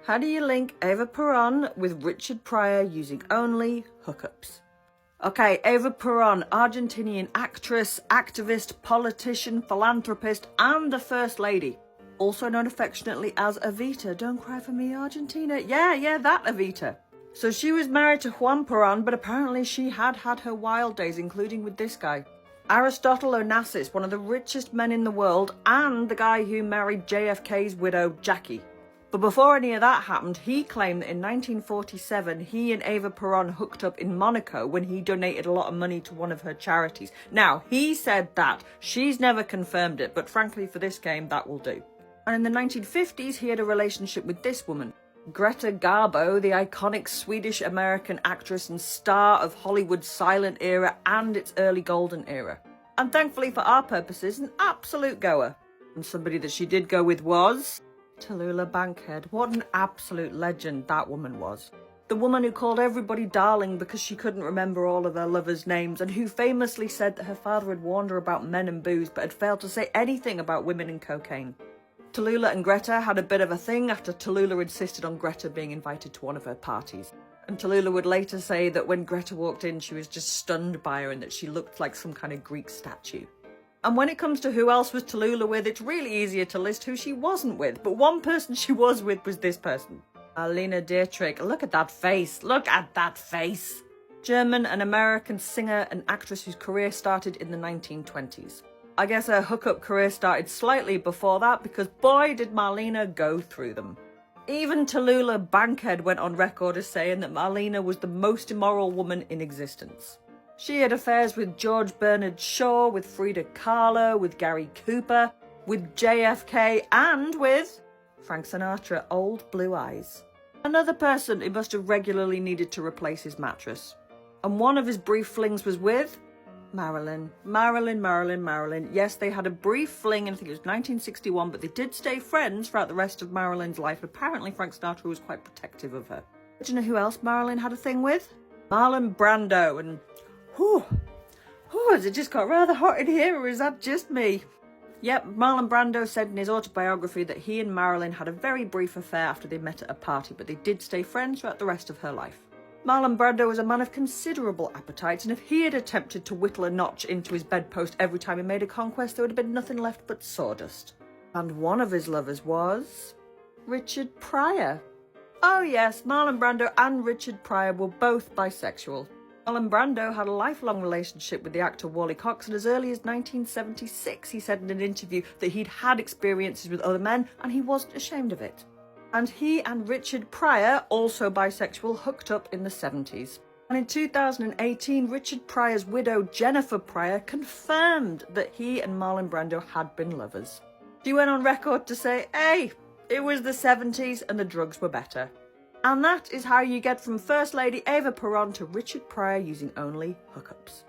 How do you link Eva Paròn with Richard Pryor using only hookups? Okay, Eva Paròn, Argentinian actress, activist, politician, philanthropist, and the First Lady. Also known affectionately as Evita. Don't cry for me, Argentina. Yeah, that Evita. So she was married to Juan Paròn, but apparently she had her wild days, including with this guy. Aristotle Onassis, one of the richest men in the world, and the guy who married JFK's widow, Jackie. But before any of that happened, he claimed that in 1947, he and Eva Paròn hooked up in Monaco when he donated a lot of money to one of her charities. Now, he said that. She's never confirmed it, but frankly, for this game, that will do. And in the 1950s, he had a relationship with this woman, Greta Garbo, the iconic Swedish-American actress and star of Hollywood's silent era and its early golden era. And thankfully for our purposes, an absolute goer. And somebody that she did go with was Tallulah Bankhead. What an absolute legend that woman was. The woman who called everybody darling because she couldn't remember all of her lovers' names, and who famously said that her father had warned her about men and booze but had failed to say anything about women and cocaine. Tallulah and Greta had a bit of a thing after Tallulah insisted on Greta being invited to one of her parties. And Tallulah would later say that when Greta walked in, she was just stunned by her and that she looked like some kind of Greek statue. And when it comes to who else was Tallulah with, it's really easier to list who she wasn't with. But one person she was with was this person. Marlene Dietrich. Look at that face. Look at that face. German and American singer and actress whose career started in the 1920s. I guess her hookup career started slightly before that because boy did Marlene go through them. Even Tallulah Bankhead went on record as saying that Marlene was the most immoral woman in existence. She had affairs with George Bernard Shaw, with Frida Kahlo, with Gary Cooper, with JFK, and with Frank Sinatra, old blue eyes. Another person who must have regularly needed to replace his mattress. And one of his brief flings was with Marilyn. Yes, they had a brief fling, and I think it was 1961, but they did stay friends throughout the rest of Marilyn's life. Apparently Frank Sinatra was quite protective of her. But do you know who else Marilyn had a thing with? Marlon Brando, and has it just got rather hot in here, or is that just me? Yep, Marlon Brando said in his autobiography that he and Marilyn had a very brief affair after they met at a party, but they did stay friends throughout the rest of her life. Marlon Brando was a man of considerable appetite, and if he had attempted to whittle a notch into his bedpost every time he made a conquest, there would have been nothing left but sawdust. And one of his lovers was Richard Pryor. Oh yes, Marlon Brando and Richard Pryor were both bisexual. Marlon Brando had a lifelong relationship with the actor Wally Cox, and as early as 1976 he said in an interview that he'd had experiences with other men and he wasn't ashamed of it. And he and Richard Pryor, also bisexual, hooked up in the 70s. And in 2018, Richard Pryor's widow Jennifer Pryor confirmed that he and Marlon Brando had been lovers. She went on record to say, hey, it was the 70s and the drugs were better. And that is how you get from First Lady Eva Paròn to Richard Pryor using only hookups.